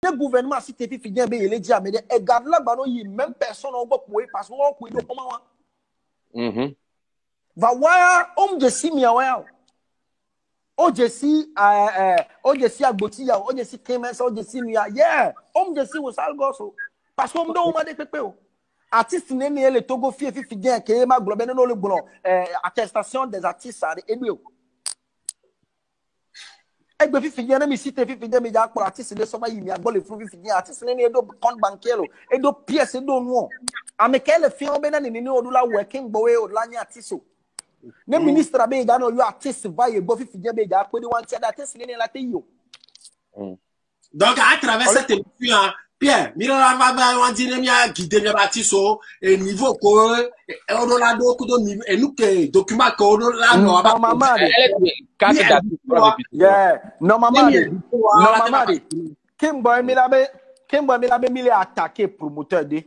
le gouvernement si t'es fidèle ben il est dit mais et garde là bano yi même personne on va courir parce qu'on courir de comment va voir de si mi wa o je si agboti ya o je si Clemens o je si mi ya yeah je si wo sal go so parce qu'on do ma de pepe o artiste ne ne le Togo fidèle que ma global no le bon attestation des artistes ça et lui egbe fidèle na mi si te fidèle me ja pour artiste le so ba yi mi agbo le fru fidèle artiste ne ne do compte bancaire e do pièce do no amekele fi on be na ni odula working boy odula nya artiste ne ministre be ga no yo artiste va ye bo fidèle be ja pe de wan tia artiste ne la te yo donc à travers cette émission Pierre mira va wan dire mi a guider mi artiste et niveau ko odula do ko do niveau et nous que document ko odula no ba maman yeah no maman Kimboy mi la be mi le attaquer promoteur de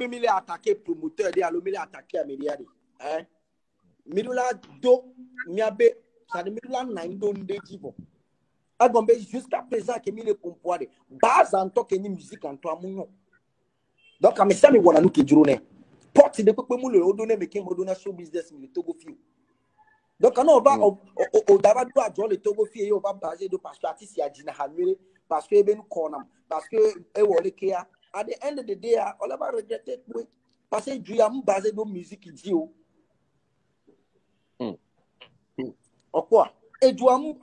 mi le attaquer promoteur de alo mi le attaquer amelia de Midula do miabe ça de midula na ndo ndeji bo agombe jusqu'à présent que mi le pompoir de base en tant que ni musique en toi munyo donc am ça mi wona nu ke juro ne porte de pepe mu le odone me kem odona show business mi le Togo fi donc on va au daba do ajo le Togo fi on va baser de parce que artiste ya dina hamire parce que ben konam parce que e wole ke ya at the end of the day all about regretted parce que du ya mu baser de musique di o quoi et doamu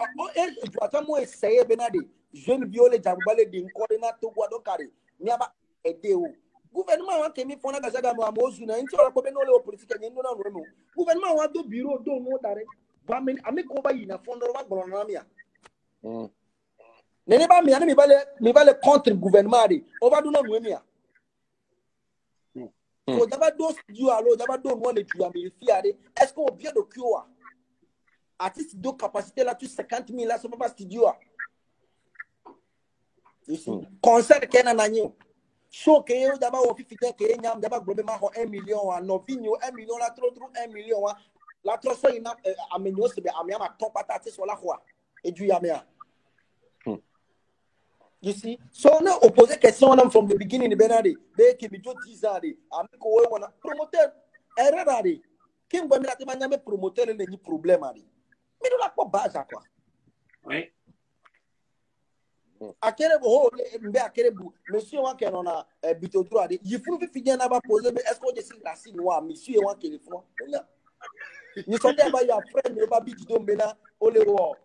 mo essayer benade jeune viole jambale de coordinateur Togo do carré niaba aider o gouvernement wa kemi fona gazaga mo amozu na nti ora ko be no le politique ni no na no gouvernement wa do bureau do no dare ba me ko ba yi na fondo wa gboro na mia nene ba mi ani mi bale contre gouvernement de o ba do no no mia so daba do studio alo daba do no le tu ami fiare est-ce qu'on bien de quoi artiste de capacité là tu 50 000 là c'est pas studio ici concert kena na nyo show que yo daba o fifite que nyam daba globalement 1 million wa no vinyo 1 million la trop 1 million wa la trop so ina amenyo se be amiama top artiste wala quoi et du yamia you see so na opposer question on from the beginning benade be ke bi jo 10 ans de amiko we wona promoteur erreur de kim bo mi la te manyame promoteur le ni problème ali mais nous la pas base quoi oui akere bo mbe akere bu monsieur wa ke non na bito droit de yifuru fi fidien na ba poser est-ce que je suis la signe wa monsieur wa téléphone ni so te ba ya friend ba bi do mbena ole wo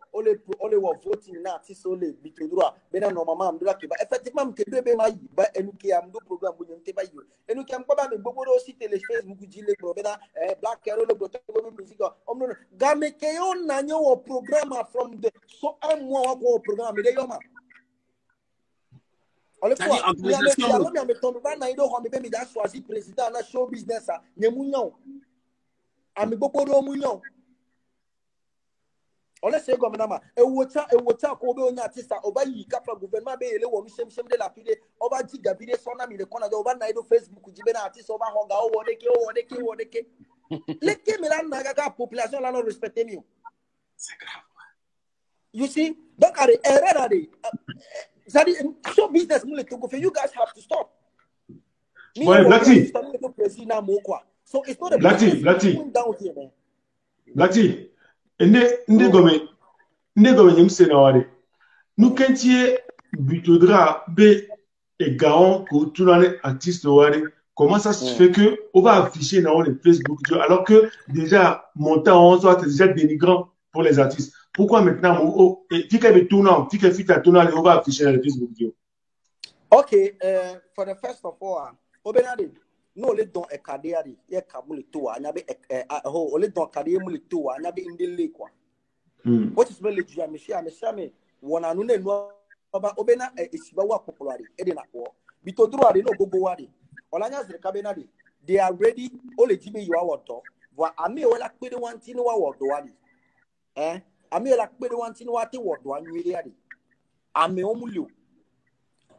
voting na ti so le bito droit bena no mama amdula ke ba effectivement mke bebe ma yi ba enuke am do program bu nyente ba yi enuke am ba me gbogbo ro si tele Facebook ji le bro bena black hero le bro to go music omno game ke yo na nyo wo program from the so am mo wa ko program de yo ma ole quoi ya me ton ba na ido ho me be mi da choisi président na show business a nyemunyo ami gbogbo ro munyo ole se go menama e wota ko be onya artista oba yi kapa gouvernement be ele wo mi sem de la pide oba ji gabide so na mi le kona oba na ido Facebook ji be na artista oba honga o wo de ke leke mi la na ga population la no respecter mi c'est grave you see donc are erreur de ça dit show business mu le Togo for you guys have to stop ouais Blacky so it's not a Blacky Nde gome nyimse na wade nous kentie butodra be et gaon ko tunane artiste wade comment ça se fait que on va afficher dans les Facebook alors que déjà montant en soit déjà dénigrant pour les artistes pourquoi maintenant tu qu'est tournant tu qu'est fit à tournant on va afficher dans les Facebook okay for the first of all obenade no le don e kadeari ye kabule to anya be o le don kadie mu le to anya be indele kwa what is really jua me wona no na nu oba obena esiba wa popular e de na ko bitoduro ade no gogo wade olanya zire kabena de they are ready ole jibe you are to wa ami o la pede wanti ni wa wodo wade ami o la pede wanti ni wa te wodo anwiri ade ami o mulio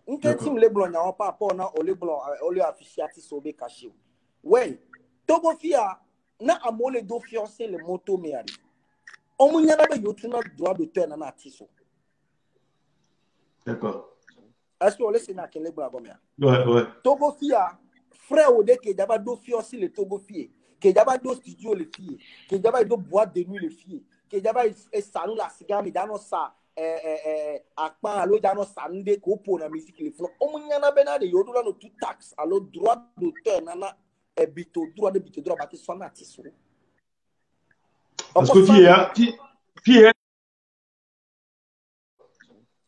nke team leblon na opa po na ole officiati so be caché ouais Togo fia na amole do fiancé le moto meari omunya na be yotuna droit d'auteur na artiste d'accord est-ce que on laisse na kele bla bomia ouais Togo fia frère au dès que d'aba do fio aussi le Togo fie que d'aba do studio le fie que d'aba do boîte de nuit le fie que d'aba e salon la cigare mi dano sa akpa alo dano sande ko po na musique le flo omunya na bena de yodo la no tout taxe alo droit d'auteur nana bito droit ba ti so na ti so parce que fie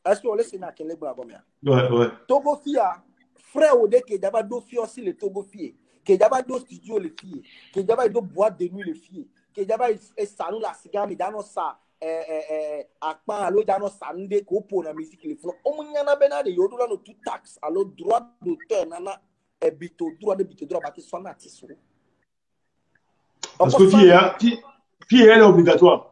est-ce que on laisse na kele bla bomia ouais Togo fia frère au dès que d'aba do fio aussi le Togo fie que d'aba do studio le fie que d'aba do boîte de nuit le fie que d'aba e salon la cigare mi dano sa akpa alo dano sande ko po na musique le flo omunya na bena de yodo la no tout taxe alo droit d'auteur nana bito droit ba ti so na ti so parce que fie est obligatoire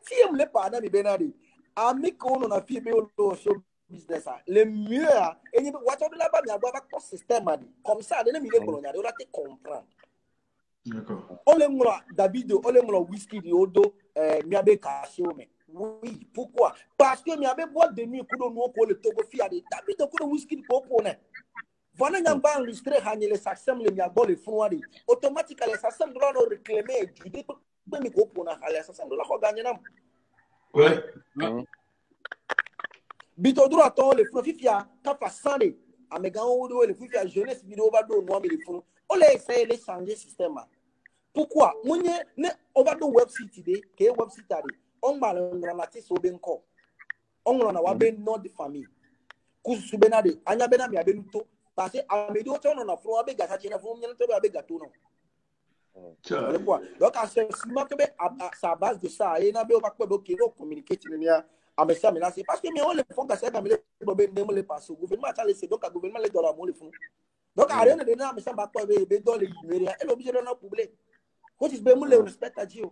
tiem le pa na mi bena de ami ko no na fie be o show business le mieux et ni wa to de la ba mi agba ba système ali comme ça de na mi le colonia de o la te comprendre. D'accord. On David, on whisky de odo, miabe caché mais. Oui, pourquoi? Parce que miabe boîte de nuit kudo no ko le Togo fia de David kudo whisky de popone. Voilà nyamba enregistré hanye le saxem le miabo le froidi. Automatiquement les saxem doit no réclamer du dé mi ko pona les saxem doit ko gagner nam. Ouais. Bito droit to le fro fifia ka fa sande. Amega odo le fifia jeunesse vidéo ba do no mi le fro. On les essayer de changer système. Pourquoi? On va dans website idée, que website ari. On va dans la tisse au benko. On va dans la nom de famille. Kusu benade, anya benami abenuto. Parce que amedo on a froid avec gâteau, on a froid avec gâteau non. Donc à ce moment que sa base de ça, et n'a pas quoi communiquer ça, mais c'est parce que on le font ça comme les passe au gouvernement, ça laisse donc à gouvernement les dollars le font. Donc à rien de n'a mais ça va pas dans les numéros, elle obligé de nous publier. Quand il se le respect à Dieu.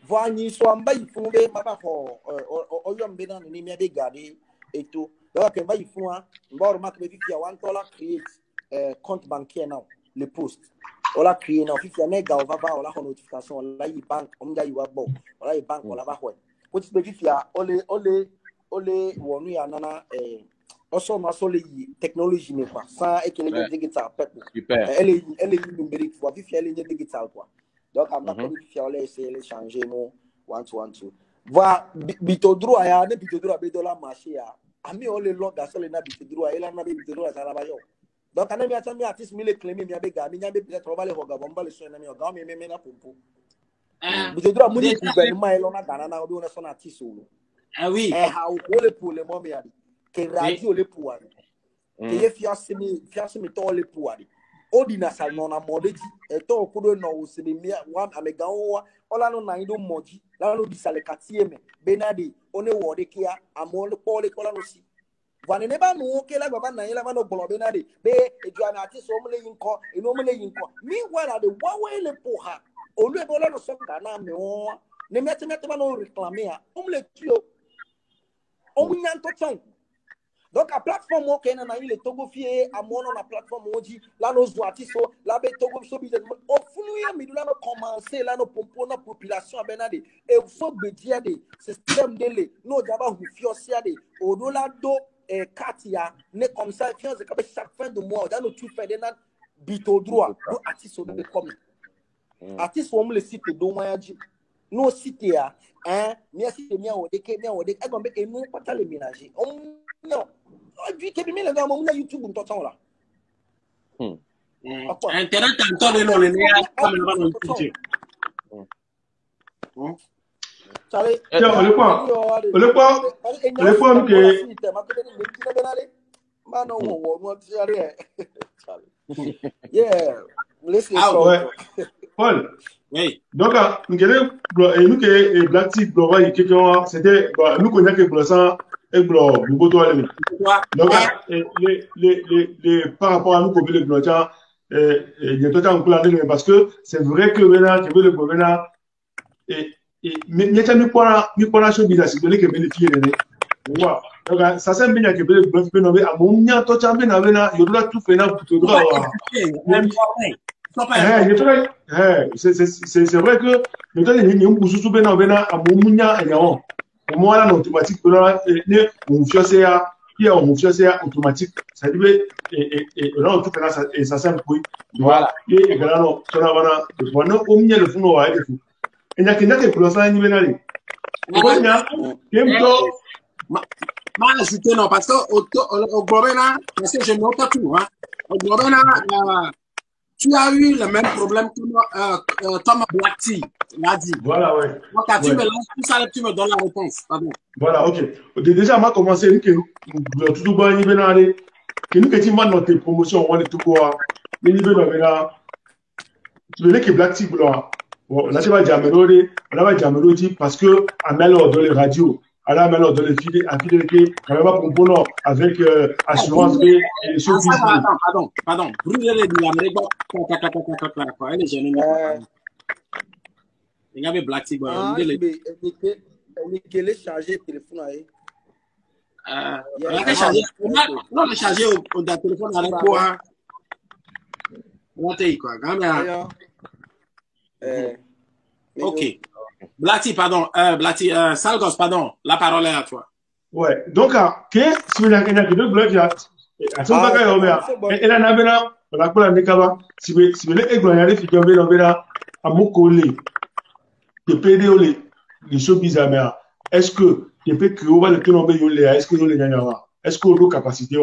Voir ni soit mbaï font be papa for oyom be dans ni mi be garder et tout. Donc va il font un bon remarque be fi one dollar create compte bancaire now le post. On l'a créé now fi nega on va voir on la notification on la bank on ga yiwa bo on la bank on la ba ho. Quand il be fi ole wonu ya nana also ma so le technologie mais quoi ça et que les digital super elle est numérique faut fi elle est digital quoi. Donc, on va essayer de changer nous, one to. Voilà, bitodro aya, ne bitodro abe dollar marché ya. Ami on le long gasol na bitodro aya, na bitodro aya la bayo. Donc, quand mi atami artiste mi le claimer mi abe ga, mi nyabe peut-être on va le hoga bomba le so na mi hoga mi me na pompo. Bitodro muni gouvernement elo na Ghana na obi on son artiste solo. Ah oui. Ha o le pour le moment ya. Que radio le pour. Que ye fiasse mi to le pour. Odina salon na modedi eto okudo no usimimia wa amega wa ola no na ido moji la no disale katie me benadi one wode kia amole pole kola no si vane ne ba no ke la baba na yela ma no bolo benadi be edu ana ati so mle yinko eno mle yinko mi wala de wa we le poha olu e bola no so kana me o ne mete ba no réclamer a omle tuo omunya to chan. Donc, la plateforme, le Togo fié, à mon la plateforme, on dit, là, nos artistes, là, les Togo, au fond, il y a commencé, là, nos pompons, la population, et il faut dire des systèmes de lait, nous, d'abord, vous fiocez, au-delà de Katia, n'est comme ça, chaque fin de mois, dans nos tout fait, des bito droit, nos artistes, on est comme artistes, on le site de Moyaji. Nous, sites, hein, merci, bien, on est, et nous, pas les ménager. Non. Du que bien les gars mon YouTube on t'entend là. Internet t'entend de non les comme le va YouTube. Ça le point que mano wo yeah, listen Paul. Oui. Donc nous que Black Tea quelqu'un c'était nous connaissons que pour ça et donc les par rapport à nous comme le bloquant il y a tout un parce que c'est vrai que maintenant que le gouvernement et mais nous quoi chose bizarre c'est que bénéficier donc ça c'est bien que le gouvernement a mon to champion na il doit tout faire pour tout droit c'est vrai que le temps il y a un poussou bena à mon munya et au moins là automatique on fiocé à qui est en mouvement, c'est automatique. Ça dit, et là, on tout fait ça, et ça s'appelle, voilà. Et également, on a au milieu de fond, il y a quelqu'un qui est pour ça, il y a non, parce que au Globena, parce que je note tout, hein. Au Globena, tu as eu le même problème que Thomas Blackty l'a dit. Voilà, ouais. Donc, quand tu me lances tout ça, tu me donnes la réponse. Pardon. Voilà, ok. Déjà, moi, commencé, que nous, tout le monde, que nous, que tu m'as noté promotion, on est tout quoi. Mais nous, tu veux que Blackty, bon, là, tu vas dire, parce que, à Melo, dans les radios, à la Melo, dans les fidélités, quand même pas pour bon avec assurance et choses. Pardon. Brûler les l'Amérique, il y avait Blackty, il est chargé téléphone. Non, le chargé au téléphone avec quoi? Ok. Blackty, pardon. Salgos, pardon. La parole est à toi. Ouais. Donc, si vous avez deux blocs, à ce moment-là, il y a un abéna, on a quoi la mécaba, si vous voulez éloigner les figures, on verra à mon collègue, de PDO, les choses bizarres. Est-ce que, tu peux créer le tour est-ce que vous les gagnez? Est-ce que vous avez capacité?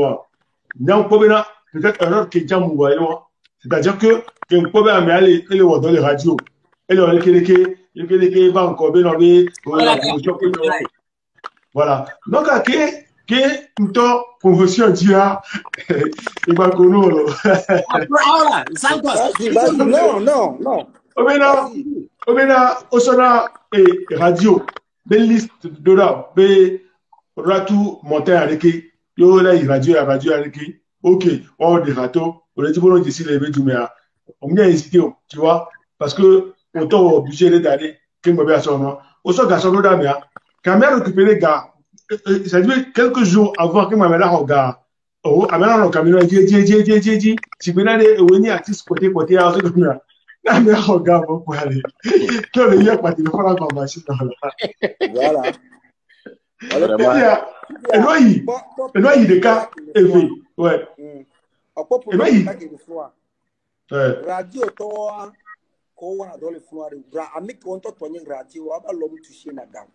Non, peut-être erreur qui est c'est-à-dire que, un problème, mais aller dans les radios, et le va encore bien voilà. Donc, une promotion d'IA, il va connaître. Non. Au radio, des listes de là, des ratou monter avec yo là, radio avec ok, on des râteaux, on a dit bon, d'ici les du mais on vient hésiter, tu vois, parce que autant obligé d'aller, qu'il me à son nom, au soit garçon de dame, quand même récupérer les gars, ça dit quelques jours avant que ma mère regarde. Oh, amena no camion dit, si vous allez venir artiste côté à ce que la mère regarde pour aller. Que le y'a pas de faire la machine voilà. Et là, il des cas élevés. Ouais. Et là, il radio, toi, qu'on a dans le flou, avec qu'on t'a tourné radio, on va l'homme toucher la gamme.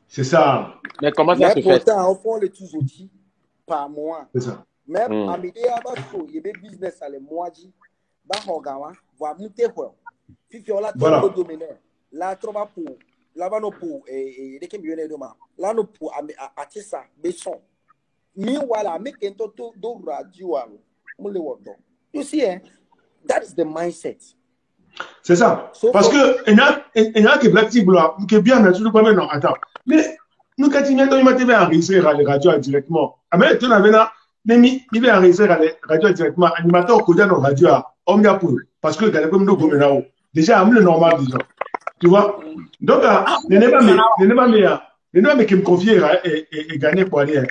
C'est ça. Mais comment ça se fait? Pourtant, au fond, les tous outils, par mois. C'est ça. Même à midi, il y a des business à les mois, Bahogawa, va monter quoi. Fifi, on l'a tout dominé. Là, trop pour. Là-bas, nous pour, et les millionnaires de ma. Là, nous pour, à Tessa, Besson. Meanwhile, make un total do radio. You see, that is the mindset. C'est ça. Parce que, il y a que Black Tibula, qui est bien, mais tout le monde, non, attends. Mais, nous, quand il y a un enregistré à la radio directement. Ah, mais, tu n'avais là, il va enregistrer à la radio directement. Animateur, Kodia, dans la radio, on y a pour. Parce que, comme nous, comme déjà, on est normal, déjà. Tu vois? Donc, il n'est pas mais qui me confie et gagner pour aller.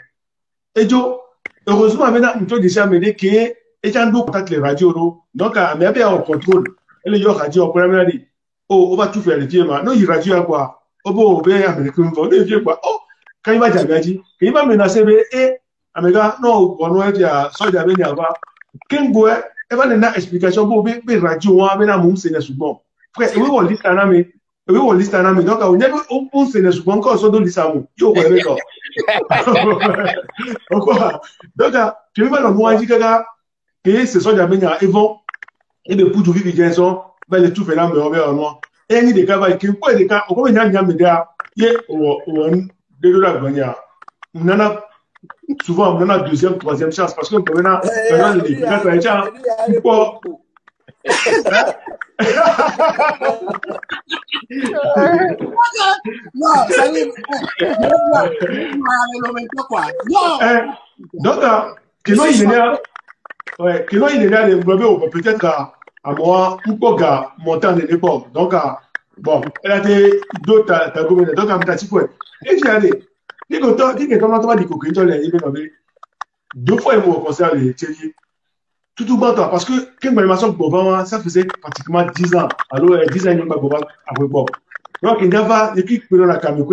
Et Joe, heureusement, maintenant, nous avons déjà mené que, et j'en ai contact les radios, donc, mais bien, on contrôle. Et les radio, on dit, oh, on va tout faire, les vieux, non, il radio à quoi? Oh, bon, bien, américain, les vieux, quoi. Oh, quand il va jamais dit, quand il va menacer, et, américain, non, on va dire, ça, il y avait avant. Qu'un bois, il va donner une explication pour les radios, on va mettre c'est souvent. Frère, oui, on lit ça, mais, donc, on s'est souvent encore sur le lisamo. Yo, ouais, d'accord. Donc, tu vas le voir, que ce sont des amis, ils vont, et de pour vivre, ils sont, ben, les tout fait là, mais on va voir. Et il y a des cas, qui ont des cas, on va venir, il y a des dollars, on en a souvent, on en a deuxième, troisième chance, parce qu'on peut venir, non, ça y est. Donc, que non, il est là, peut-être à moi, ou pas montant de l'époque. Donc, bon, elle a des d'autres, donc, à me quoi. Et j'ai allé. Dis que comment tu vas dire que deux fois, il m'a concert les télés. Tout bon temps, parce que quand l'animation de Boban, ça faisait pratiquement 10 ans. Alors, 10 ans, il n'y a pas Boban après Bob. Donc, il n'y a pas l'équipe qui peut la caméra.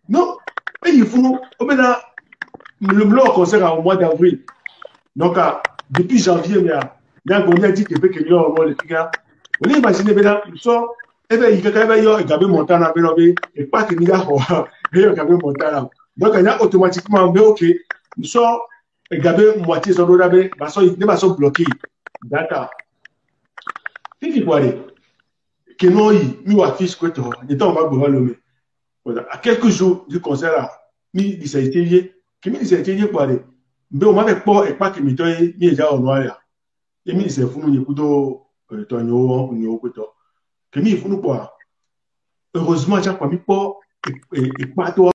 Non, mais il faut nous, le concert au mois d'avril. Donc, depuis janvier, il y a un dit que peut-être qu'il y a un rôle. Vous imaginez, il sort, et bien, il y a un gabé montant, et pas qu'il y a un gabé montant. Donc, il y a automatiquement, ok, il sort, et gabé moitié, son autre, il va se bloquer. D'accord. Qu'est-ce qu'il faut aller? Que non, il va afficher que toi, il est en bas de l'homme. Voilà. À quelques jours du concert, là, il s'est étayé. Il s'est étayé pour aller. Mais on m'avait pas, et pas que il est déjà au noir. Et il s'est fou, il est ton yo, que il faut nous quoi. Heureusement, j'ai pas mis pas, et pas toi.